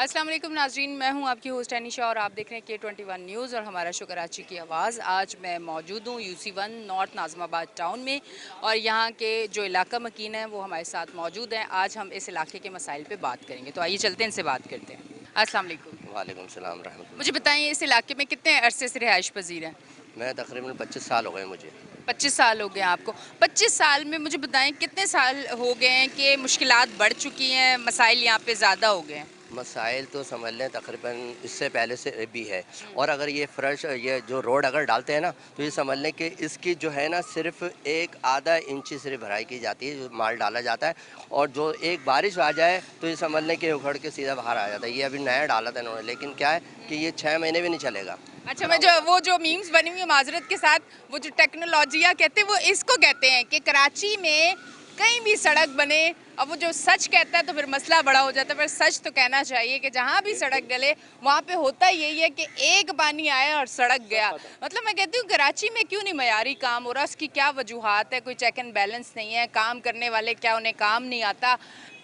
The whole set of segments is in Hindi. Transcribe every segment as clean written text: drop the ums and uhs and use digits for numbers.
अस्सलाम वालेकुम नाज़रीन, मैं हूं आपकी होस्ट अनीशा और आप देख रहे हैं K21 न्यूज़ और हमारा शो कराची की आवाज़। आज मैं मौजूद हूं UC1 नॉर्थ नाज़िमाबाद टाउन में और यहां के जो इलाका मकीन है वो हमारे साथ मौजूद हैं। आज हम इस इलाके के मसाइल पे बात करेंगे, तो आइए चलते हैं इनसे बात करते हैं। अस्सलाम वालेकुम। वालेकुम सलाम मुझे रहमतुल्लाह। बताइए इस इलाके में कितने अरसे से रिहाइश पजीर हैं? मैं तकरीबन 25 साल हो गए मुझे। 25 साल हो गए हैं आपको। 25 साल में मुझे बताएं कितने साल हो गए हैं कि मुश्किलात बढ़ चुकी हैं, मसाइल यहाँ पे ज़्यादा हो गए हैं? मसाइल तो समझ लें तकरीबन इससे पहले से भी है। हम्म। और अगर ये फ्रेश ये जो रोड अगर डालते हैं ना तो ये समझ लें कि इसकी जो है ना सिर्फ एक आधा इंच सिर्फ भराई की जाती है, जो माल डाला जाता है। और जो एक बारिश आ जाए तो ये समझ लें कि उखड़ के सीधा बाहर आ जाता है। ये अभी नया डाला था इन्होंने, लेकिन क्या है कि ये 6 महीने भी नहीं चलेगा। अच्छा, मैं जो वो जो मीम्स बनी हुई है माजरत के साथ, वो जो टेक्नोलॉजिया कहते हैं वो इसको कहते हैं कि कराची में कहीं भी सड़क बने। अब वो जो सच कहता है तो फिर मसला बड़ा हो जाता है, पर सच तो कहना चाहिए कि जहाँ भी सड़क डले वहाँ पे होता यही है कि एक पानी आया और सड़क गया। मतलब मैं कहती हूँ कराची में क्यों नहीं मयारी काम हो रहा, उसकी क्या वजूहात है? कोई चेक एंड बैलेंस नहीं है, काम करने वाले क्या उन्हें काम नहीं आता?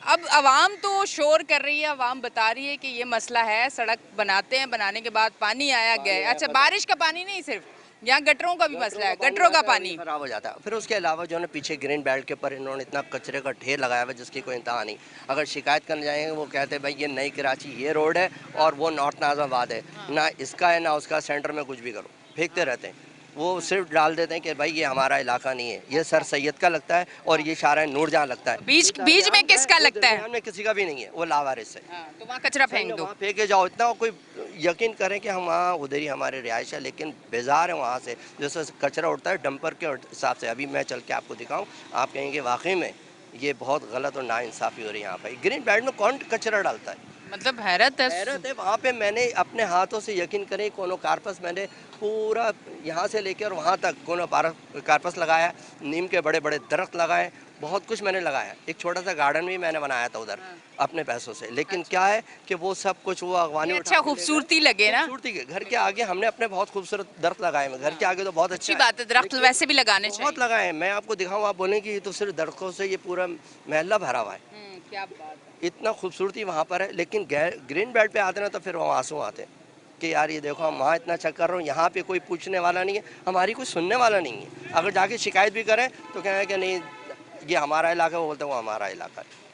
अब आवाम तो शोर कर रही है, आवाम बता रही है कि ये मसला है, सड़क बनाते हैं, बनाने के बाद पानी आया गया। अच्छा, बारिश का पानी नहीं, सिर्फ यहाँ गटरों का भी मसला है, गटरों का पानी खराब हो जाता है। फिर उसके अलावा जो है ना पीछे ग्रीन बेल्ट के ऊपर इन्होंने इतना कचरे का ढेर लगाया हुआ है जिसकी कोई इंतहा नहीं। अगर शिकायत करने जाएंगे वो कहते हैं भाई ये नई कराची ये रोड है और वो नॉर्थ नाज़िमाबाद है, ना इसका है ना उसका, सेंटर में कुछ भी करो फेंकते रहते हैं। वो सिर्फ डाल देते हैं कि भाई ये हमारा इलाका नहीं है, ये सर सैयद का लगता है और ये शारा नूरजहां लगता है। बीच बीच में किसका लगता है? दरमियान में किसी का भी नहीं है, वो लावारिस है। हाँ, तो वहाँ कचरा फेंक दो। वहाँ फेंके जाओ इतना कोई यकीन करें कि हम वहाँ उधर ही हमारी रिहाइश है, लेकिन बेजार है वहाँ से। जैसे कचरा उठता है डंपर के हिसाब से, अभी मैं चल के आपको दिखाऊं, आप कहेंगे वाकई में ये बहुत गलत और नाइंसाफ़ी हो रही है यहाँ पर। ग्रीन बेल्ट में कौन कचरा डालता है? मतलब हैरत है। हैरत है। वहाँ पे मैंने अपने हाथों से यकीन करें कोनो कार्पस मैंने पूरा यहाँ से लेकर वहाँ तक कोनो कार्पस लगाया, नीम के बड़े बड़े दरख्त लगाए, बहुत कुछ मैंने लगाया। एक छोटा सा गार्डन भी मैंने बनाया था उधर अपने पैसों से। लेकिन क्या है कि वो सब कुछ वो अगवानी ये उठा अच्छा के ले गए। खूबसूरती लगे ना। खूबसूरती के घर के आगे हमने अपने बहुत खूबसूरत दरख्त लगाए हैं। घर के आगे तो बहुत अच्छी अच्छा बात है, दरख्त लेकिन वैसे भी लगाने बहुत चाहिए। लगाए हैं। मैं आपको दिखाऊँ, आप बोलें कि ये तो सिर्फ दरख्तों से ये पूरा महल्ला भरा हुआ है। क्या बात है। इतना खूबसूरती वहाँ पर है। लेकिन ग्रीन बेल्ट पे आते ना तो फिर वहाँ आंसू आते हैं कि यार ये देखो हम वहाँ इतना अच्छा कर रहे हो, यहाँ पे कोई पूछने वाला नहीं है, हमारी कोई सुनने वाला नहीं है। अगर जाके शिकायत भी करें तो कहें कि नहीं ये हमारा इलाका है, वो बोलते हैं वो हमारा इलाका है।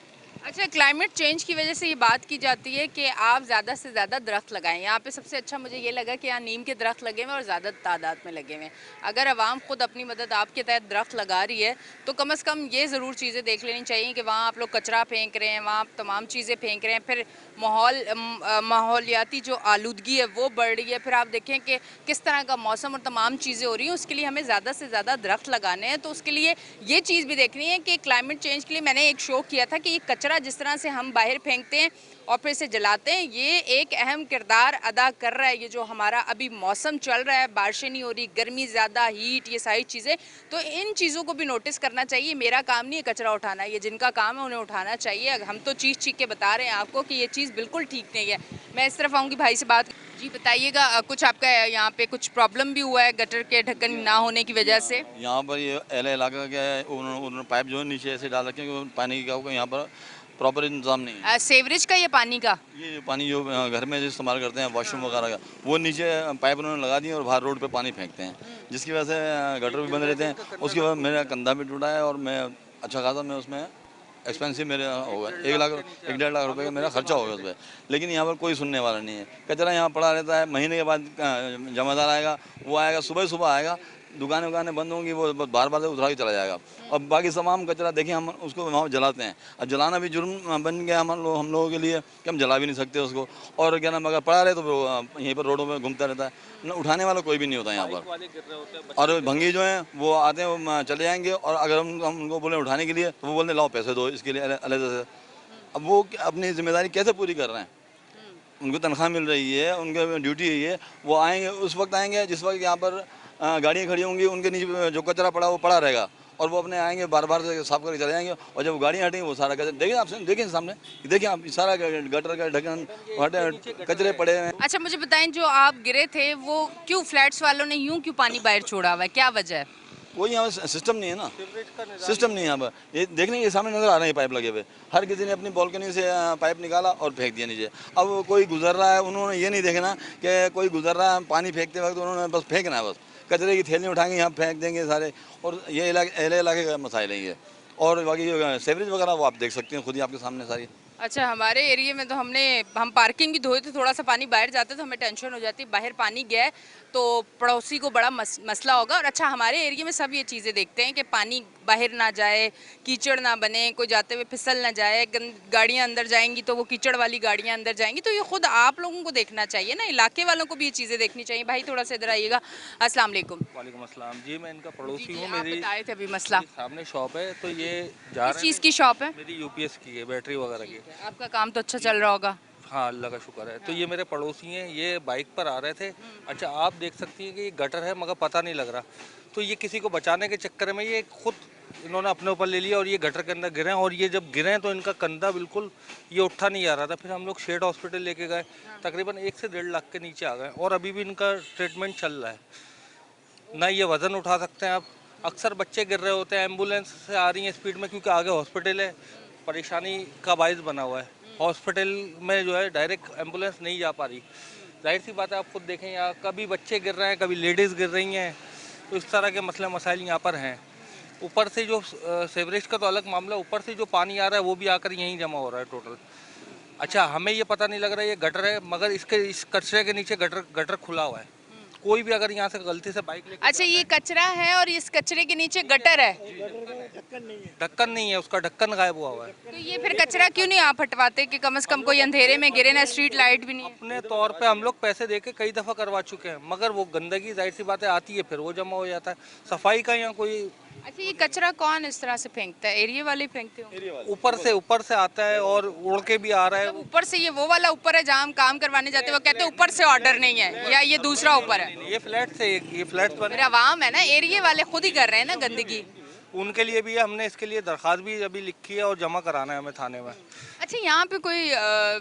अच्छा, क्लाइमेट चेंज की वजह से ये बात की जाती है कि आप ज़्यादा से ज़्यादा दरख्त लगाएं। यहाँ पे सबसे अच्छा मुझे ये लगा कि यहाँ नीम के दरख्त लगे हुए हैं और ज़्यादा तादाद में लगे हुए हैं। अगर आवाम खुद अपनी मदद आपके तहत दरख्त लगा रही है तो कम से कम ये ज़रूर चीज़ें देख लेनी चाहिए कि वहाँ आप लोग कचरा फेंक रहे हैं, वहाँ आप तमाम चीज़ें फेंक रहे हैं, फिर माहौलियाती जो आलूदगी है वो बढ़ रही है। फिर आप देखें कि किस तरह का मौसम और तमाम चीज़ें हो रही हैं। उसके लिए हमें ज़्यादा से ज़्यादा दरख्त लगाने हैं। तो उसके लिए ये चीज़ भी देखनी है कि क्लाइमेट चेंज के लिए मैंने एक शो किया था कि ये कचरा जिस तरह से हम बाहर फेंकते हैं और फिर से जलाते हैं, ये एक अहम किरदार अदा कर रहा है। ये जो हमारा अभी मौसम चल रहा है, बारिशें नहीं हो रही, गर्मी ज़्यादा, हीट, ये सारी चीज़ें, तो इन चीज़ों को भी नोटिस करना चाहिए। मेरा काम नहीं है कचरा उठाना, ये जिनका काम है उन्हें उठाना चाहिए। हम तो चीख चीख के बता रहे हैं आपको कि ये चीज़ बिल्कुल ठीक नहीं है। मैं इस तरफ आऊँगी भाई से बात। जी बताइएगा, कुछ आपका यहाँ पे कुछ प्रॉब्लम भी हुआ है गटर के ढक्कन ना होने की वजह से? यहाँ पर ये एल इलाका क्या है, उन्होंने पाइप जो है नीचे ऐसे डाल रखे हैं कि पानी की क्या होगा, यहाँ पर प्रॉपर इंतजाम नहीं है। सेवरेज का या पानी का? ये पानी जो घर में जो इस्तेमाल करते हैं वॉशरूम वगैरह का, वो नीचे पाइप उन्होंने लगा दिए और बाहर रोड पे पानी फेंकते हैं, जिसकी वजह से गटर भी बंद रहते हैं। उसके बाद मेरा कंधा भी टूटा है और मैं अच्छा खासा मैं उसमें एक्सपेंसिव मेरे होगा 1 लाख 1.5 लाख रुपए का मेरा खर्चा होगा उस पर। लेकिन यहाँ पर कोई सुनने वाला नहीं है। कचरा यहाँ पड़ा रहता है, महीने के बाद जमादार आएगा, वो आएगा सुबह सुबह आएगा, दुकानें उकानें बंद होंगी, वो बार बार से उठा के चला जाएगा। और बाकी तमाम कचरा देखिए हम उसको वहाँ जलाते हैं। अब जलाना भी जुर्म बन गया हम लोगों के लिए कि हम जला भी नहीं सकते उसको। और क्या नाम, अगर पड़ा रहे तो यहीं पर रोडों में घूमता रहता है, न उठाने वाला कोई भी नहीं होता यहाँ पर। और भंगी जो हैं वो आते हैं, वो चले जाएंगे, और अगर हम उनको बोले उठाने के लिए तो वो बोलते लाओ पैसे दो इसके लिए अलग से। अब वो अपनी जिम्मेदारी कैसे पूरी कर रहे हैं? उनको तनख्वाह मिल रही है, उनकी ड्यूटी है ये, वो आएंगे उस वक्त आएंगे जिस वक्त यहाँ पर गाड़ियाँ खड़ी होंगी, उनके नीचे जो कचरा पड़ा वो पड़ा रहेगा, और वो अपने आएंगे बार बार से साफ करके चले जाएंगे। और जब गाड़ियाँ हटेंगी वो सारा कचरा देखिए, आप देखिए सामने, देखिए आप सारा गटर का ढक्कन हटे, कचरे पड़े हुए हैं। अच्छा, मुझे बताएं जो आप गिरे थे वो क्यों फ्लैट्स वालों ने यूं क्यों पानी बाहर छोड़ा हुआ है, क्या वजह है? कोई यहाँ सिस्टम नहीं है ना, सिस्टम नहीं है यहाँ पर। ये देखने के सामने नजर आ रहे हैं पाइप लगे हुए, हर किसी ने अपनी बालकनी से पाइप निकाला और फेंक दिया नीचे। अब कोई गुजर रहा है, उन्होंने ये नहीं देखना कि कोई गुजर रहा है, पानी फेंकते वक्त उन्होंने बस फेंकना है, बस कचरे की थैली उठाएंगे यहाँ फेंक देंगे सारे। और ये इलाके का मसाइल है ये। और बाकी सेवरेज वगैरह वो आप देख सकते हैं खुद ही आपके सामने सारी। अच्छा, हमारे एरिया में तो हम पार्किंग भी धोए थे, थोड़ा सा पानी बाहर जाता तो हमें टेंशन हो जाती, बाहर पानी गया है तो पड़ोसी को बड़ा मसला होगा। और अच्छा, हमारे एरिया में सब ये चीज़ें देखते हैं कि पानी बाहर ना जाए, कीचड़ ना बने, कोई जाते हुए फिसल ना जाए, गाड़ियाँ अंदर जाएंगी तो वो कीचड़ वाली गाड़ियाँ अंदर जाएंगी। तो ये खुद आप लोगों को देखना चाहिए ना, इलाके वालों को भी ये चीज़ें देखनी चाहिए। भाई थोड़ा सा इधर आइएगा। अस्सलाम वालेकुम। वालेकुम अस्सलाम जी, मैं इनका पड़ोसी जी, हूँ। आप मेरी बताए थे अभी मसला, सामने शॉप है, तो ये जा किस रहे चीज़ हैं। की शॉप है? मेरी यूपीएस की है, बैटरी वगैरह की। आपका काम तो अच्छा चल रहा होगा। हाँ, अल्लाह का शुक्र है। तो ये मेरे पड़ोसी हैं, ये बाइक पर आ रहे थे। अच्छा, आप देख सकती हैं कि ये गटर है मगर पता नहीं लग रहा। तो ये किसी को बचाने के चक्कर में ये खुद इन्होंने अपने ऊपर ले लिया और ये गटर के अंदर गिरे। और ये जब गिरे तो इनका कंधा बिल्कुल ये उठा नहीं जा रहा था। फिर हम लोग शेड हॉस्पिटल लेके गए, तकरीबन 1 से 1.5 लाख के नीचे आ गए और अभी भी इनका ट्रीटमेंट चल रहा है। ना ये वज़न उठा सकते हैं आप। अक्सर बच्चे गिर रहे होते हैं, एम्बुलेंस से आ रही हैं स्पीड में क्योंकि आगे हॉस्पिटल है, परेशानी का बाइस बना हुआ है। हॉस्पिटल में जो है डायरेक्ट एम्बुलेंस नहीं जा पा रही। जाहिर सी बात है, आप खुद देखें यहाँ कभी बच्चे गिर रहे हैं, कभी लेडीज़ गिर रही हैं। तो इस तरह के मसले मसाइल यहाँ पर हैं। ऊपर से जो सेवरेज का तो अलग मामला, ऊपर से जो पानी आ रहा है वो भी आकर यहीं जमा हो रहा है टोटल। अच्छा, हमें ये पता नहीं लग रहा है ये गटर है, मगर इस कचरे के नीचे गटर खुला हुआ है। कोई भी अगर यहाँ से गलती से बाइक लेके अच्छा, ये कचरा है और इस कचरे के नीचे गटर है, ढक्कन नहीं है, उसका ढक्कन गायब हुआ है। तो ये फिर कचरा क्यों नहीं आप हटवाते कि कम से कम कोई अंधेरे में गिरे ना, स्ट्रीट लाइट भी नहीं है। अपने तौर पे हम लोग पैसे देके कई दफ़ा करवा चुके हैं, मगर वो गंदगी जाहिर सी बात है आती है, फिर वो जमा हो जाता है। सफाई का यहाँ कोई। अच्छा, ये कचरा कौन इस तरह से फेंकता है? एरिया वाले फेंकते हो? ऊपर से आता है और उड़ के भी आ रहा है। ऊपर से ये वो वाला ऊपर है जहाँ हम काम करवाने जाते हैं, वो कहते हैं ऊपर से ऑर्डर नहीं है, या ये दूसरा ऊपर है? ये फ्लैट से, ये फ्लैट पर फिर आवाम है ना, एरिया वाले खुद ही कर रहे हैं ना गंदगी। उनके लिए भी हमने इसके लिए दरख्वास्त भी अभी लिखी है और जमा कराना है हमें थाने में। अच्छा, यहाँ पे कोई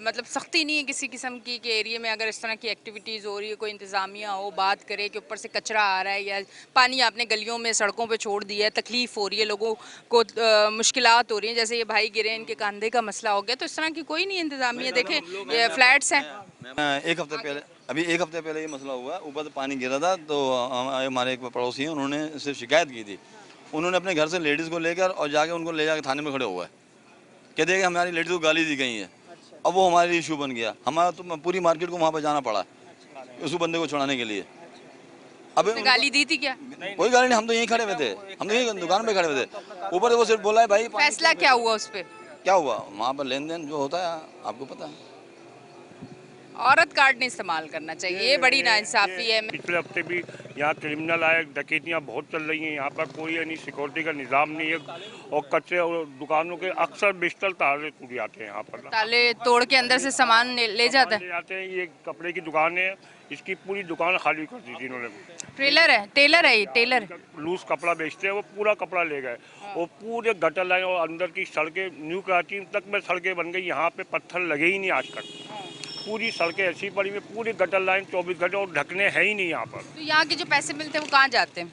मतलब सख्ती नहीं है किसी किस्म की कि एरिया में अगर इस तरह की एक्टिविटीज़ हो रही है, कोई इंतज़ामिया हो बात करे कि ऊपर से कचरा आ रहा है या पानी आपने गलियों में सड़कों पे छोड़ दिया है, तकलीफ़ हो रही है लोगों को, मुश्किलात हो रही हैं, जैसे ये भाई गिरे, इनके कंधे का मसला हो गया, तो इस तरह की कोई नहीं इंतज़ामिया? देखें, ये फ्लैट्स हैं। एक हफ्ते पहले, अभी 1 हफ्ते पहले ये मसला हुआ, ऊपर से पानी गिरा था तो हमारे एक पड़ोसी हैं, उन्होंने सिर्फ शिकायत की थी। उन्होंने अपने घर से लेडीज़ को लेकर और जाके उनको ले जाकर थाने में खड़े हुआ है, कहते हैं कि हमारी लेडीज़ को गाली दी गई है। अब वो हमारे इशू बन गया, हमारा तो पूरी मार्केट को वहाँ पर जाना पड़ा उस बंदे को छुड़ाने के लिए। अब गाली दी थी क्या? कोई गाली नहीं, हम तो यहीं खड़े हुए थे, हम तो यहीं दुकान पे खड़े हुए थे। ऊपर से वो सिर्फ बोला है भाई फैसला क्या हुआ उस पर? क्या हुआ वहाँ पर लेन देन जो होता है आपको पता है। औरत कार्ड नहीं इस्तेमाल करना चाहिए, ये बड़ी नाइंसाफ़ी है। पिछले हफ्ते भी यहाँ क्रिमिनल आए, डकैतियाँ बहुत चल रही हैं। यहाँ पर कोई यानी सिक्योरिटी का निज़ाम नहीं है और कच्चे और दुकानों के अक्सर बिस्तर ताले टूट जाते हैं। यहाँ पर ताले तोड़ के अंदर से सामान ले जाता है। ले जाते हैं। ये कपड़े की दुकान है, इसकी पूरी दुकान खाली कर दी थी इन्होंने। टेलर है, टेलर है ये, टेलर। लूज कपड़ा बेचते हैं, वो पूरा कपड़ा ले गए और पूरे गटर लाइन और अंदर की सड़कें, न्यू कराची तक में सड़कें बन गई। यहाँ पे पत्थर लगे ही नहीं आज तक, पूरी सड़कें ऐसी पड़ी हुई, पूरी गटर लाइन 24 घंटे और ढकने है ही नहीं यहाँ पर। तो यहाँ के जो पैसे मिलते हैं वो कहाँ जाते हैं?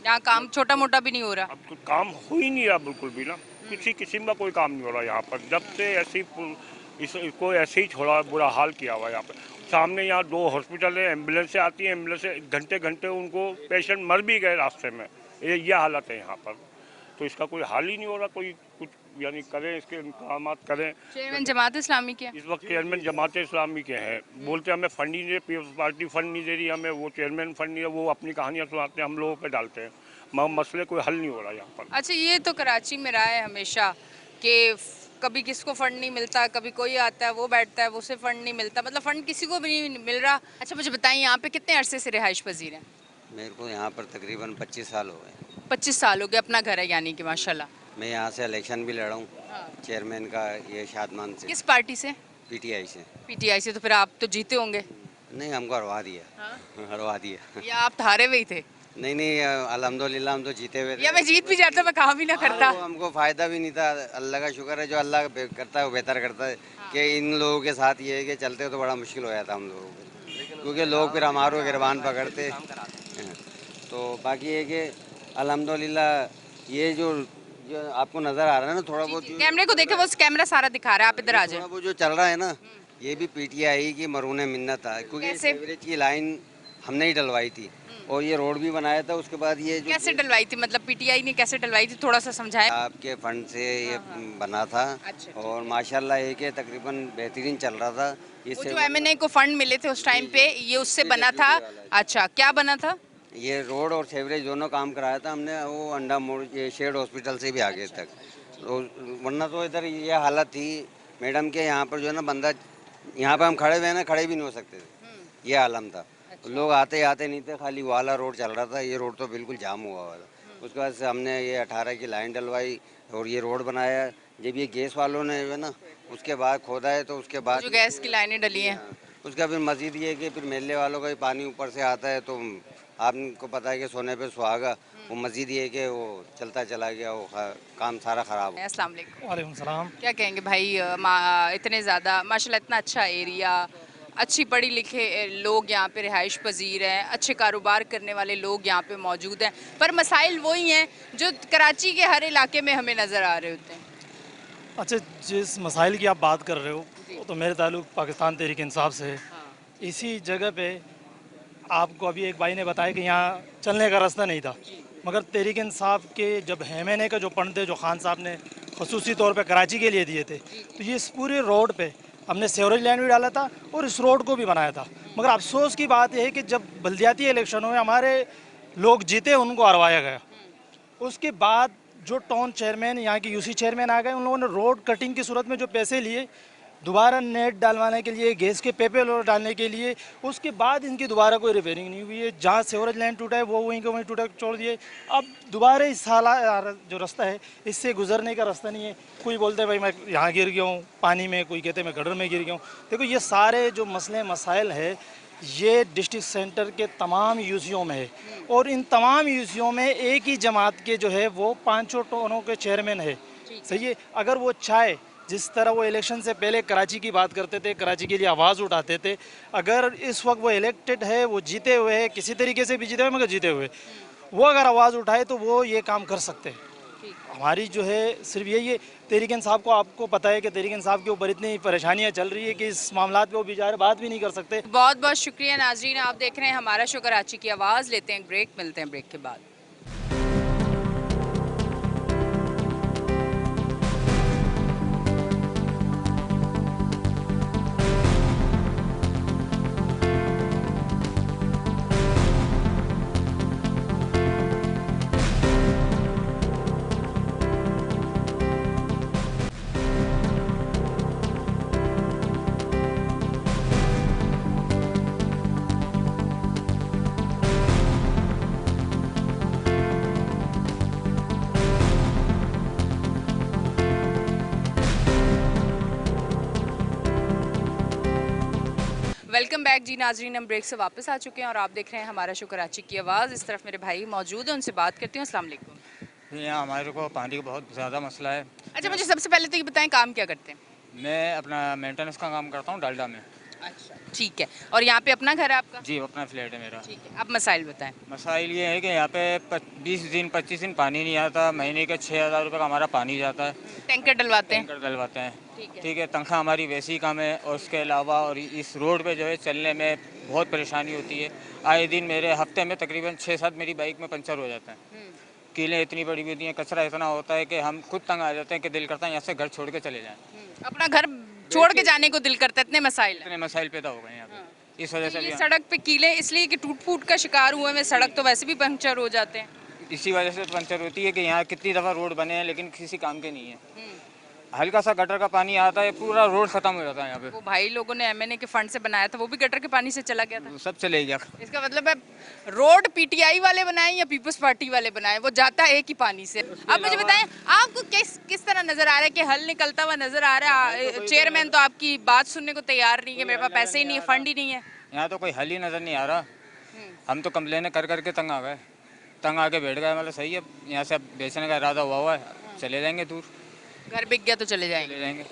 यहाँ काम छोटा मोटा भी नहीं हो रहा। अब तो काम हो ही नहीं रहा बिल्कुल भी ना, किसी किस्म का कोई काम नहीं हो रहा यहाँ पर। जब से ऐसी इसको ऐसे ही छोड़ा, बुरा हाल किया हुआ यहाँ पर। सामने यहाँ 2 हॉस्पिटल है, एम्बुलेंसें आती हैं, एम्बुलेंस से घंटे घंटे उनको पेशेंट मर भी गए रास्ते में। ये हालत है यहाँ पर। तो इसका कोई हाल ही नहीं हो रहा, कोई कुछ यानी करें, इसके इंतजाम करें। चेयरमैन जमात इस्लामी के इस वक्त चेयरमैन जमात इस्लामी के हैं, बोलते हमें फंड नहीं दे, पीपल्स पार्टी फंड नहीं दे रही हमें, वो चेयरमैन फंड नहीं है, वो अपनी कहानियाँ सुनाते हैं, हम लोगों पे डालते हैं, मगर मसले कोई हल नहीं हो रहा यहाँ पर। अच्छा, ये तो कराची में रहा है हमेशा कि कभी किसको फंड नहीं मिलता, कभी कोई आता है वो बैठता है, उसे फंड नहीं मिलता, मतलब फंड किसी को भी नहीं मिल रहा। अच्छा, मुझे बताइए यहाँ पे कितने अरसे से रिहाइश पजीर हैं? मेरे को यहाँ पर तकरीबन 25 साल हो गए। 25 साल हो गए, अपना घर है यानी कि माशाल्लाह। मैं यहाँ से इलेक्शन भी लड़ा हूँ, चेयरमैन का, ये शादमान से। किस पार्टी से? पीटीआई से। पीटीआई से। तो फिर आप तो जीते होंगे? नहीं, हमको हरवा दिया। हरवा दिया। या आप हारे हुए ही थे? नहीं, अल्हम्दुलिल्लाह हम तो जीते हुए थे। या मैं जीत भी जाता, मैं काम ही ना करता। हमको फ़ायदा भी नहीं था। अल्लाह का शुक्र है, जो अल्लाह करता है वो बेहतर करता है। कि इन लोगों के साथ ये है कि चलते तो बड़ा मुश्किल हो जाता हम लोगों को, क्योंकि लोग फिर हमारे गिरबान पकड़ते। तो बाकी ये कि अल्हम्दुलिल्लाह ये जो जो आपको नज़र आ रहा है ना थोड़ा बहुत कैमरे को देखे, वो कैमरा सारा दिखा रहा है, आप इधर आ थोड़ा जाए। बहुत जो चल रहा है ना ये भी पीटीआई की मरून मिन्नत है क्योंकि कैसे? सीवरेज की लाइन हमने ही डलवाई थी और ये रोड भी बनाया था उसके बाद ये जो कैसे डलवाई थी, मतलब पीटीआई ने कैसे डलवाई थी, थोड़ा सा समझाएं। आपके फंड से ये बना था अच्छा, और माशाल्लाह ये के तकरीबन बेहतरीन चल रहा था वो इससे जो एमएनए को फंड मिले थे उस टाइम पे, ये उससे बना था। अच्छा, क्या बना था? ये रोड और सीवरेज दोनों काम कराया था हमने वो अंडा मोड़ ये शेड हॉस्पिटल से भी आगे तक तो वरना तो इधर ये हालत थी मैडम के यहाँ पर जो है ना बंदा यहाँ पे हम खड़े हुए हैं ना खड़े भी नहीं हो सकते थे ये आलम था लोग आते आते नहीं थे खाली वो वाला रोड चल रहा था ये रोड तो बिल्कुल जाम हुआ हुआ था उसके बाद से हमने ये 18 की लाइन डलवाई और ये रोड बनाया जब ये गैस वालों ने जो है ना उसके बाद खोदा है तो उसके बाद जो गैस की लाइनें डली हैं। उसका फिर मजीद ये कि फिर मेले वालों का भी पानी ऊपर से आता है तो आपको पता है कि सोने पे सुहागा वो मजीद ये कि वो चलता चला गया वो काम सारा ख़राब हो अस्सलाम वालेकुम। वालेकुम सलाम। क्या कहेंगे भाई, इतने ज़्यादा माशाल्लाह इतना अच्छा एरिया, अच्छी पढ़ी लिखे लोग यहाँ पे रिहाइश पजीर हैं, अच्छे कारोबार करने वाले लोग यहाँ पे मौजूद हैं, पर मसाइल वही हैं जो कराची के हर इलाके में हमें नज़र आ रहे होते हैं। अच्छा, जिस मसाइल की आप बात कर रहे हो वो तो मेरे ताल्लुक पाकिस्तान तहरीक इंसाफ से है। इसी जगह पे आपको अभी एक भाई ने बताया कि यहाँ चलने का रास्ता नहीं था, मगर तहरीक इंसाफ के जब एमएनए का जो फंड थे जो खान साहब ने खसूसी तौर पे कराची के लिए दिए थे तो ये इस पूरे रोड पे हमने सीवरेज लाइन भी डाला था और इस रोड को भी बनाया था। मगर अफसोस की बात यह है कि जब बल्दियाती इलेक्शनों में हमारे लोग जीते उनको हरवाया गया, उसके बाद जो टाउन चेयरमैन यहाँ के यूसी चेयरमैन आ गए उन लोगों ने रोड कटिंग की सूरत में जो पैसे लिए दोबारा नेट डालवाने के लिए गैस के पेपर डालने के लिए, उसके बाद इनकी दोबारा कोई रिपेयरिंग नहीं हुई है। जहाँ सीवरेज लाइन टूटा है वो वहीं के वहीं टूटा छोड़ दिए। अब दोबारा इस साल जो रास्ता है इससे गुजरने का रास्ता नहीं है। कोई बोलते हैं भाई मैं यहाँ गिर गया हूँ पानी में, कोई कहते हैं मैं गटर में गिर गया हूँ। देखो ये सारे जो मसले मसाइल है ये डिस्ट्रिक्ट सेंटर के तमाम यूसीओं में है और इन तमाम यूसीओं में एक ही जमात के जो है वो 5 टाउनों के चेयरमैन है। सही है, अगर वो चाहे जिस तरह वो इलेक्शन से पहले कराची की बात करते थे, कराची के लिए आवाज़ उठाते थे, अगर इस वक्त वो इलेक्टेड है, वो जीते हुए है, किसी तरीके से भी जीते हुए मगर जीते हुए, वो अगर आवाज़ उठाए तो वो ये काम कर सकते हैं। हमारी जो है सिर्फ यही है, तहरीक इंसाफ को आपको पता है कि तहरीक इंसाफ के ऊपर इतनी परेशानियां चल रही है कि इस मामलात पे वो बेचारे बात भी नहीं कर सकते। बहुत बहुत शुक्रिया नाजरीन, आप देख रहे हैं हमारा शो कराची की आवाज़। लेते हैं ब्रेक, मिलते हैं ब्रेक के बाद। वेलकम बैक जी नाजरीन, हम ब्रेक से वापस आ चुके हैं और आप देख रहे हैं हमारा शो कराची की आवाज़। इस तरफ मेरे भाई मौजूद हैं, उनसे बात करती हूँ। अस्सलाम वालेकुम। यहाँ हमारे को पानी का बहुत ज़्यादा मसला है। अच्छा, मुझे सबसे पहले तो ये बताएं काम क्या करते हैं? मैं अपना मेंटेनेंस का काम करता हूँ डालडा में। अच्छा, ठीक है। और यहाँ पे अपना घर है आपका? जी, अपना फ्लैट है मेरा। ठीक है, अब मसाइल बताएं। मसाइल ये है कि यहाँ पे 20 दिन 25 दिन पानी नहीं आता, महीने के 6,000 रुपये का हमारा पानी जाता है। टैंकर डलवाते हैं? टैंकर डलवाते हैं। ठीक है। ठीक है, तनख्वाह हमारी वैसे ही कम है और उसके अलावा और इस रोड पे जो है चलने में बहुत परेशानी होती है। आए दिन मेरे हफ्ते में तकरीबन 6-7 मेरी बाइक में पंचर हो जाता है। कीलें इतनी बड़ी होती हैं, कचरा इतना होता है कि हम खुद तंग आ जाते हैं कि दिल करता है यहाँ से घर छोड़ के चले जाएँ। अपना घर छोड़ के जाने को दिल करता है, इतने मसाइल हैं। इतने मसाइल पैदा हो गए हैं यहाँ पे, इस वजह से ये भी सड़क पे कीले इसलिए कि टूट फूट का शिकार हुए में, सड़क तो वैसे भी पंक्चर हो जाते हैं। इसी वजह से पंचर होती है कि यहाँ कितनी दफ़ा रोड बने हैं लेकिन किसी काम के नहीं है। हल्का सा गटर का पानी आता है पूरा रोड खत्म हो जाता है यहाँ पे। वो भाई लोगों ने एमएनए के फंड से बनाया था, वो भी गटर के पानी से चला गया था। सब चले गया। इसका मतलब है रोड पीटीआई वाले बनाए या पीपल्स पार्टी वाले बनाए, वो जाता है एक ही पानी से। अब मुझे बताएं आपको किस तरह नजर आ रहा है कि हल निकलता हुआ नजर आ रहा है? चेयरमैन तो आपकी बात सुनने को तैयार नहीं है, मेरे पास पैसे ही नहीं है, फंड ही नहीं है। यहाँ तो कोई हल ही नज़र नहीं आ रहा। हम तो कंप्लेन कर करके तंग आ गए, तंग आके बैठ गए। मतलब सही है, यहाँ से अब बेचने का इरादा हुआ है, चले जाएंगे दूर। घर बिक गया तो चले जाएंगे। चले जाएंगे।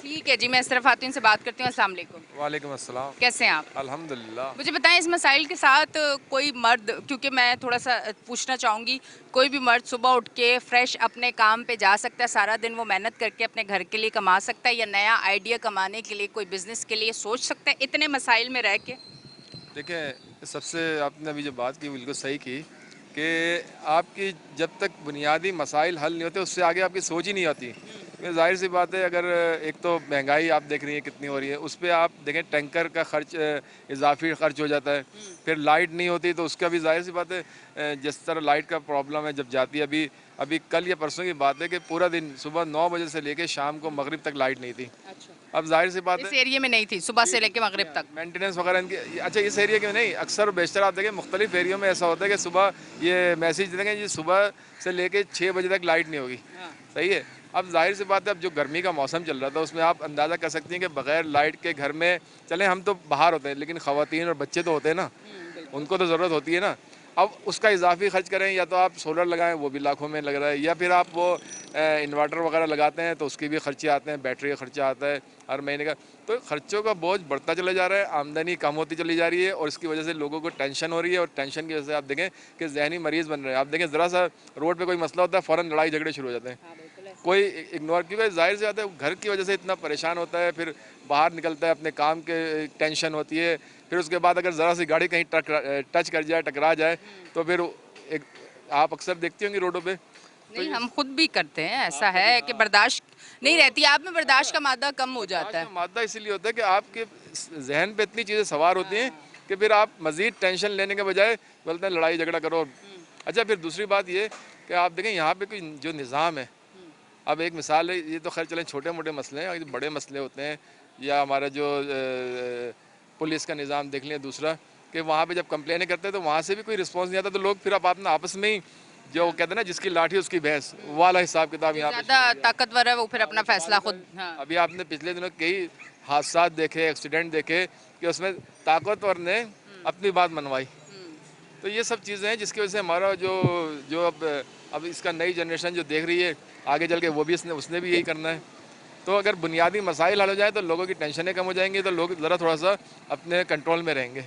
ठीक है जी, मैं इस तरफ आती हूँ, इनसे बात करती हूँ। अस्सलाम वालेकुम। वालेकुम अस्सलाम। कैसे हैं आप? अल्हम्दुलिल्लाह। मुझे बताएं इस मसाइल के साथ कोई मर्द, क्योंकि मैं थोड़ा सा पूछना चाहूँगी, कोई भी मर्द सुबह उठ के फ्रेश अपने काम पे जा सकता है, सारा दिन वो मेहनत करके अपने घर के लिए कमा सकता है, या नया आइडिया कमाने के लिए कोई बिजनेस के लिए सोच सकता है इतने मसाइल में रह के? देखिए, सबसे आपने अभी जो बात की बिल्कुल सही की कि आपकी जब तक बुनियादी मसाइल हल नहीं होते उससे आगे आपकी सोच ही नहीं आती। क्योंकि ज़ाहिर सी बात है, अगर एक तो महंगाई आप देख रही हैं कितनी हो रही है, उस पे आप देखें टैंकर का खर्च इजाफी खर्च हो जाता है, फिर लाइट नहीं होती तो उसका भी ज़ाहिर सी बात है जिस तरह लाइट का प्रॉब्लम है जब जाती है। अभी अभी कल या परसों की बात है कि पूरा दिन सुबह 9 बजे से लेके शाम को मगरिब तक लाइट नहीं थी। अब जाहिर सी बात इस है एरिया में नहीं थी सुबह से लेके मगरिब तक। मेंटेनेंस वगैरह इनकी, अच्छा इस एरिया के नहीं, अक्सर बेशतर आप देखें मुख्तलिफ एरियो में ऐसा होता है कि सुबह ये मैसेज देंगे जी सुबह से लेके 6 बजे तक लाइट नहीं होगी। सही है। अब जाहिर सी बात है, अब जो गर्मी का मौसम चल रहा था उसमें आप अंदाज़ा कर सकती हैं कि बगैर लाइट के घर में, चलें हम तो बाहर होते हैं लेकिन ख़वातीन और बच्चे तो होते हैं ना, उनको तो ज़रूरत होती है ना। अब उसका इजाफी खर्च करें, या तो आप सोलर लगाएं वो भी लाखों में लग रहा है, या फिर आप वो इन्वर्टर वगैरह लगाते हैं तो उसके भी खर्चे आते हैं, बैटरी का खर्चा आता है हर महीने का। तो खर्चों का बोझ बढ़ता चला जा रहा है, आमदनी कम होती चली जा रही है और इसकी वजह से लोगों को टेंशन हो रही है, और टेंशन की वजह से आप देखें कि जहनी मरीज़ बन रहे हैं। आप देखें ज़रा सा रोड पे कोई मसला होता है फ़ौरन लड़ाई झगड़े शुरू हो जाते हैं, कोई इग्नोर, क्योंकि जाहिर से आता है घर की वजह से इतना परेशान होता है, फिर बाहर निकलता है अपने काम के टेंशन होती है, फिर उसके बाद अगर ज़रा सी गाड़ी कहीं टच कर जाए, टकरा जाए तो फिर एक आप अक्सर देखती होंगी रोडों पे। नहीं, हम खुद भी करते हैं, ऐसा है कि बर्दाश्त नहीं रहती, आप में बर्दाश्त का मादा कम हो जाता है। मादा इसीलिए होता है कि आपके जहन पे इतनी चीज़ें सवार होती हैं कि फिर आप मज़ीद टेंशन लेने के बजाय बोलते हैं लड़ाई झगड़ा करो। अच्छा, फिर दूसरी बात ये कि आप देखें यहाँ पे कोई जो निज़ाम है, अब एक मिसाल है, ये तो खैर चलें छोटे मोटे मसले हैं, जो बड़े मसले होते हैं, या हमारा जो पुलिस का निज़ाम देख लें, दूसरा कि वहाँ पे जब कंप्लेनें करते हैं तो वहाँ से भी कोई रिस्पॉन्स नहीं आता, तो लोग फिर आप अपना आपस में ही जो कहते हैं ना जिसकी लाठी उसकी भैंस वाला हिसाब किताब यहाँ पे ज़्यादा ताकतवर है वो फिर अपना फैसला खुद। हाँ। अभी आपने पिछले दिनों कई हादसा देखे, एक्सीडेंट देखे कि उसमें ताकतवर ने अपनी बात मनवाई। तो ये सब चीज़ें हैं जिसकी वजह से हमारा जो जो अब इसका नई जनरेशन जो देख रही है आगे चल के वो भी उसने भी यही करना है। तो अगर बुनियादी मसाइल हल हो जाए तो लोगों की टेंशनें कम हो जाएंगी, तो लोग ज़रा थोड़ा सा अपने कंट्रोल में रहेंगे।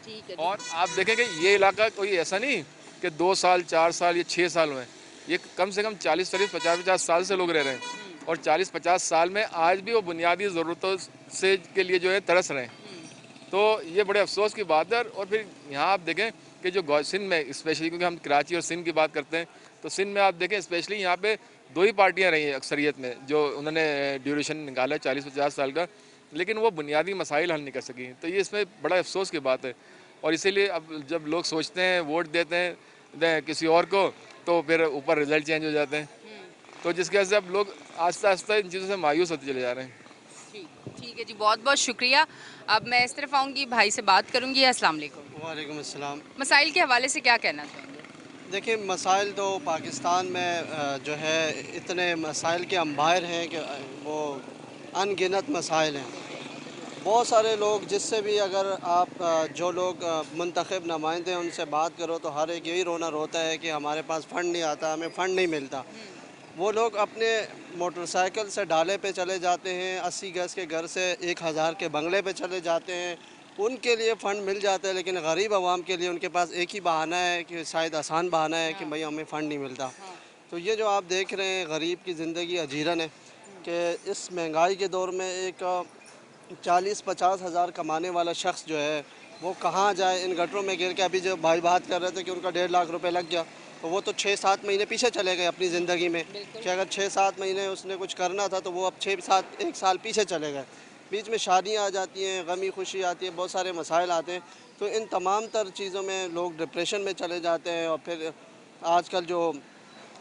ठीक है। और आप देखेंगे ये इलाका कोई ऐसा नहीं कि 2 साल 4 साल या 6 साल हुए, ये कम से कम 40-50 साल से लोग रह रहे हैं, और 40-50 साल में आज भी वो बुनियादी ज़रूरतों से के लिए जो है तरस रहे हैं। तो ये बड़े अफसोस की बात है। और फिर यहाँ आप देखें कि जो सिंध में स्पेशली, क्योंकि हम कराची और सिंध की बात करते हैं, तो सिंध में आप देखें स्पेशली यहाँ पे 2 ही पार्टियाँ रही हैं अक्सरियत में, जो उन्होंने ड्यूरेशन निकाला है 40-50 साल का, लेकिन वो बुनियादी मसाइल हल नहीं कर सकी। तो ये इसमें बड़ा अफसोस की बात है। और इसीलिए अब जब लोग सोचते हैं वोट देते हैं किसी और को, तो फिर ऊपर रिजल्ट चेंज हो जाते हैं, तो जिसकी वजह से अब लोग आस्ता आस्ता इन चीज़ों से मायूस होते चले जा रहे हैं। ठीक है जी, बहुत बहुत शुक्रिया। अब मैं इस तरफ आऊँगी, भाई से बात करूँगी। अस्सलाम वालेकुम। वालेकुम अस्सलाम। मसाइल के हवाले से क्या कहना चाहेंगे? देखिए, मसाइल तो पाकिस्तान में जो है इतने मसाइल के अंबार हैं कि वो अनगिनत मसाइल हैं। बहुत सारे लोग जिससे भी अगर आप जो लोग मुंतखब नुमाइंदे हैं उनसे बात करो तो हर एक यही रोना रोता है कि हमारे पास फ़ंड नहीं आता, हमें फ़ंड नहीं मिलता। वो लोग अपने मोटरसाइकिल से डाले पे चले जाते हैं, 80 गज के घर से 1000 के बंगले पे चले जाते हैं, उनके लिए फ़ंड मिल जाता है। लेकिन गरीब आवाम के लिए उनके पास एक ही बहाना है कि शायद आसान बहाना है कि भाई हमें फ़ंड नहीं मिलता। तो ये जो आप देख रहे हैं गरीब की ज़िंदगी अजीरन है कि इस महंगाई के दौर में एक 40-50 हज़ार कमाने वाला शख्स जो है वो कहाँ जाए इन गटरों में गिर के। अभी जो भाई बात कर रहे थे कि उनका 1.5 लाख रुपए लग गया, तो वो तो 6-7 महीने पीछे चले गए अपनी ज़िंदगी में कि अगर 6-7 महीने उसने कुछ करना था तो वो अब 6-7 1 साल पीछे चले गए। बीच में शादियाँ आ जाती हैं, गमी खुशी आती है, बहुत सारे मसाइल आते हैं, तो इन तमाम तर चीज़ों में लोग डिप्रेशन में चले जाते हैं। और फिर आजकल जो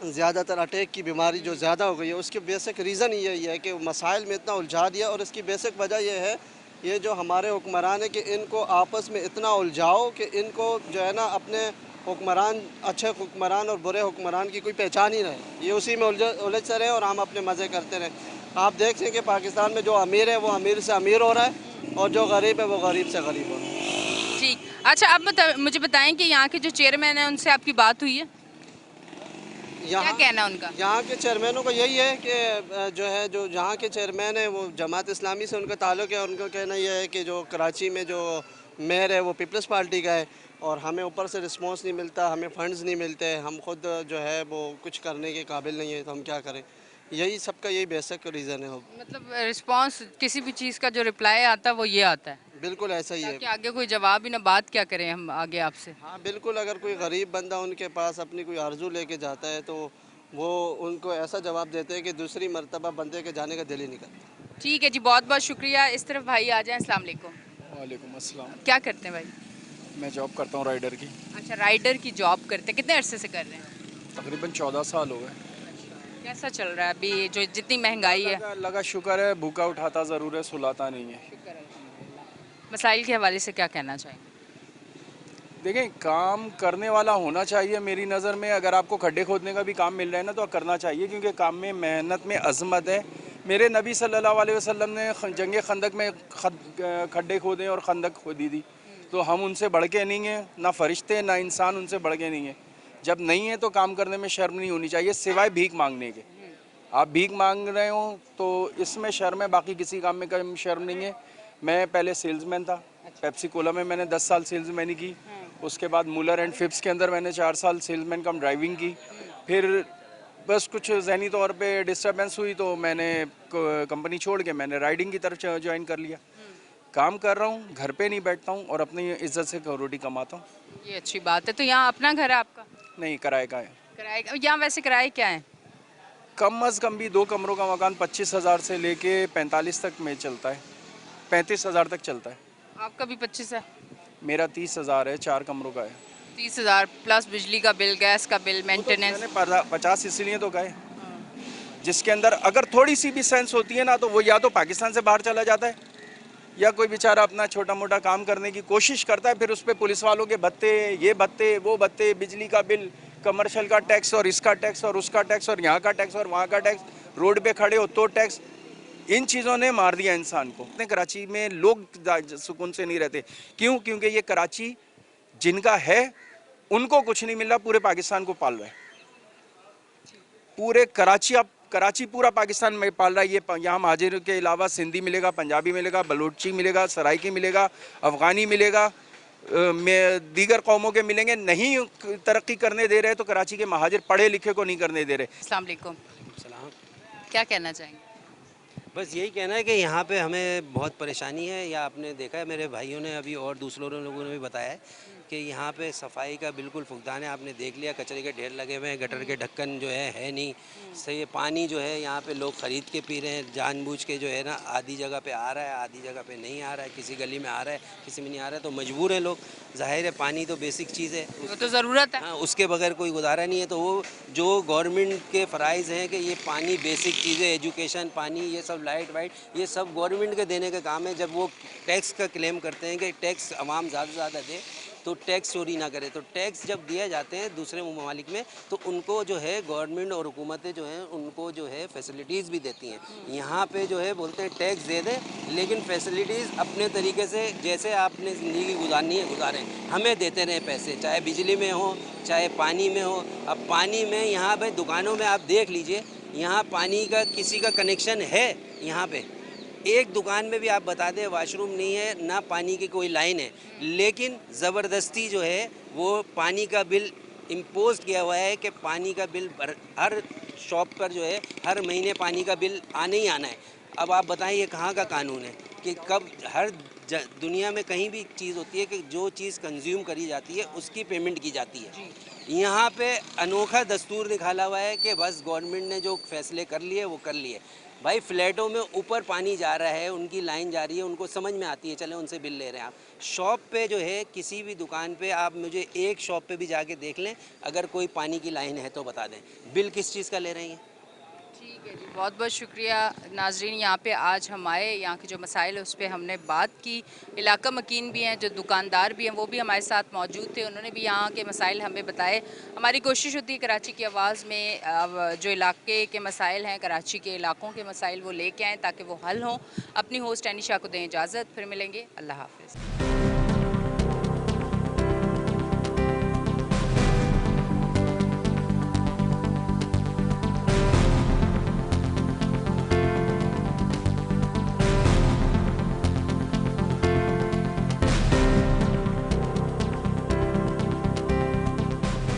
ज़्यादातर अटैक की बीमारी जो ज़्यादा हो गई है उसके बेसिक रीज़न ही यही है कि मसाइल में इतना उलझा दिया। और इसकी बेसिक वजह यह है, ये जो हमारे हुक्मरान है कि इनको आपस में इतना उलझाओ कि इनको जो है ना अपने हुक्मरान, अच्छे हुक्मरान और बुरे हुक्मरान की कोई पहचान ही नहीं, ये उसी में उलझते रहे और हम अपने मज़े करते रहे। आप देख सकें कि पाकिस्तान में जो अमीर है वो अमीर से अमीर हो रहा है और जो गरीब है वो गरीब से गरीब हो रहा है। ठीक। अच्छा, अब मुझे बताएं कि यहाँ के जो चेयरमैन हैं उनसे आपकी बात हुई है? क्या कहना उनका? यहाँ के चेयरमैनों का यही है कि जो है जो यहाँ के चेयरमैन है वो जमात इस्लामी से उनका ताल्लुक़ है। उनका कहना यह है कि जो कराची में जो मेयर है वो पीपल्स पार्टी का है और हमें ऊपर से रिस्पॉन्स नहीं मिलता, हमें फंड्स नहीं मिलते, हम खुद जो है वो कुछ करने के काबिल नहीं है, तो हम क्या करें। यही सबका यही बेसिक रीज़न है। मतलब रिस्पांस किसी भी चीज़ का जो रिप्लाई आता है वो ये आता है बिल्कुल ऐसा ही है। कि आगे कोई जवाब ही ना, बात क्या करें हम आगे आपसे। हाँ बिल्कुल, अगर कोई गरीब बंदा उनके पास अपनी कोई आरजू लेके जाता है तो वो उनको ऐसा जवाब देते हैं कि दूसरी मर्तबा बंदे के जाने का दिल ही नहीं करता। ठीक है जी, बहुत बहुत शुक्रिया। इस तरफ भाई आ जाएं। अस्सलाम वालेकुम। वालेकुम अस्सलाम। क्या करते हैं भाई? मैं जॉब करता हूँ राइडर की। अच्छा, राइडर की जॉब करते हैं, कितने अरसे से कर रहे हैं? तकरीबन 14 साल हो गए। कैसा चल रहा है अभी जो जितनी महंगाई है? अल्लाह का शुक्र है, भूखा उठाता ज़रूर है, सुलाता नहीं है। मसाइल के हवाले से क्या कहना चाहेंगे? देखें, काम करने वाला होना चाहिए मेरी नज़र में। अगर आपको खड्डे खोदने का भी काम मिल रहा है ना तो करना चाहिए, क्योंकि काम में मेहनत में अज़मत है। मेरे नबी सल्लल्लाहु अलैहि वसल्लम ने जंग खंदक में खड्डे खोदे और खंदक खोदी थी, तो हम उनसे बढ़ के नहीं हैं, ना फरिश्ते ना इंसान उनसे बढ़ के नहीं है। जब नहीं है तो काम करने में शर्म नहीं होनी चाहिए, सिवाय भीख मांगने के। आप भीख मांग रहे हो तो इसमें शर्म है, बाकी किसी काम में कम शर्म नहीं है। मैं पहले सेल्समैन था, पेप्सी कोला में मैंने 10 साल सेल्समैनी की। उसके बाद मूलर एंड फिप्स के अंदर मैंने 4 साल सेल्समैन कम ड्राइविंग की। फिर बस कुछ ज़हनी तौर पे डिस्टर्बेंस हुई तो मैंने कंपनी छोड़ के मैंने राइडिंग की तरफ ज्वाइन कर लिया। काम कर रहा हूँ, घर पे नहीं बैठता हूँ और अपनी इज्जत से रोटी कमाता हूँ। ये अच्छी बात है। तो यहाँ अपना घर है आपका? नहीं, किराए का है। किराए? यहाँ वैसे किराए क्या है? कम अज़ कम भी 2 कमरों का मकान 25,000 से लेके 45 तक में चलता है, 35,000 तक चलता है। आपका भी 25 है? मेरा 30,000 है, 4 कमरों का है। 30,000 प्लस बिजली का बिल, गैस का बिल, मेंटेनेंस। मैंने 50 इसीलिए तो गए, जिसके अंदर अगर थोड़ी सी भी सेंस होती है ना तो वो या तो पाकिस्तान से बाहर चला जाता है या कोई बेचारा अपना छोटा मोटा काम करने की कोशिश करता है। फिर उस पर पुलिस वालों के भत्ते, ये भत्ते, वो भत्ते, बिजली का बिल, कमर्शियल का टैक्स और इसका टैक्स और उसका टैक्स और यहाँ का टैक्स और वहाँ का टैक्स, रोड पे खड़े हो तो टैक्स। इन चीज़ों ने मार दिया इंसान को। कराची में लोग सुकून से नहीं रहते। क्यों? क्योंकि ये कराची जिनका है उनको कुछ नहीं मिल रहा, पूरे पाकिस्तान को पाल रहा है। पूरे कराची पूरा पाकिस्तान में पाल रहा है। ये यहाँ महाजिर के अलावा सिंधी मिलेगा, पंजाबी मिलेगा, बलूची मिलेगा, सराइकी मिलेगा, अफ़गानी मिलेगा, दीगर कौमों के मिलेंगे। नहीं तरक्की करने दे रहे तो कराची के महाजिर पढ़े लिखे को नहीं करने दे रहे। अस्सलाम वालेकुम। क्या कहना चाहेंगे? बस यही कहना है कि यहाँ पे हमें बहुत परेशानी है। या आपने देखा है, मेरे भाइयों ने अभी और दूसरों लोगों ने भी बताया है कि यहाँ पे सफाई का बिल्कुल फुकदान है। आपने देख लिया, कचरे के ढेर लगे हुए हैं, गटर के ढक्कन जो है नहीं सही है। पानी जो है यहाँ पे लोग ख़रीद के पी रहे हैं जानबूझ के, जो है ना, आधी जगह पे आ रहा है, आधी जगह पे नहीं आ रहा है, किसी गली में आ रहा है, किसी में नहीं आ रहा है, तो मजबूर है लोग। ज़ाहिर है, पानी तो बेसिक चीज़ है, वो तो ज़रूरत है। हाँ, उसके बगैर कोई गुजारा नहीं है। तो वो जो गवर्नमेंट के फ़राइज़ हैं कि ये पानी बेसिक चीज़ें, एजुकेशन, पानी, ये सब लाइट वाइट, ये सब गवर्नमेंट के देने का काम है। जब वो टैक्स का क्लेम करते हैं कि टैक्स आवाम ज़्यादा से ज़्यादा दे तो टैक्स चोरी ना करे, तो टैक्स जब दिए जाते हैं दूसरे ममालिक में तो उनको जो है गवर्नमेंट और हुकूमतें जो हैं उनको जो है फैसिलिटीज़ भी देती हैं। यहाँ पे जो है बोलते हैं टैक्स दे दें, लेकिन फैसिलिटीज़ अपने तरीके से जैसे आपने ज़िंदगी गुजारनी है गुजारें, हमें देते रहें पैसे, चाहे बिजली में हो चाहे पानी में हो। अब पानी में यहाँ पे दुकानों में आप देख लीजिए, यहाँ पानी का किसी का कनेक्शन है, यहाँ पे एक दुकान में भी आप बता दें वाशरूम नहीं है, ना पानी की कोई लाइन है, लेकिन ज़बरदस्ती जो है वो पानी का बिल इम्पोज किया हुआ है कि पानी का बिल हर शॉप पर जो है हर महीने पानी का बिल आने ही आना है। अब आप बताएं ये कहाँ का कानून है कि कब हर दुनिया में कहीं भी चीज़ होती है कि जो चीज़ कंज्यूम करी जाती है उसकी पेमेंट की जाती है। यहाँ पे अनोखा दस्तूर निकाला हुआ है कि बस गवर्नमेंट ने जो फैसले कर लिए वो कर लिए। भाई फ्लैटों में ऊपर पानी जा रहा है, उनकी लाइन जा रही है, उनको समझ में आती है, चले उनसे बिल ले रहे हैं आप। शॉप पे जो है किसी भी दुकान पे आप मुझे एक शॉप पे भी जाके देख लें, अगर कोई पानी की लाइन है तो बता दें बिल किस चीज़ का ले रही हैं। ठीक है जी, बहुत बहुत शुक्रिया नाजरीन। यहाँ पे आज हम आए, यहाँ के जो मसाइल है उस पर हमने बात की। इलाका मकीन भी हैं, जो दुकानदार भी हैं, वो भी हमारे साथ मौजूद थे, उन्होंने भी यहाँ के मसाइल हमें बताए। हमारी कोशिश होती है कराची की आवाज़ में जो इलाके के मसाइल हैं, कराची के इलाकों के मसाइल वो लेके आएँ ताकि वो हल हों। अपनी होस्ट एनिशा को दें इजाज़त, फिर मिलेंगे। अल्लाह हाफ़िज़।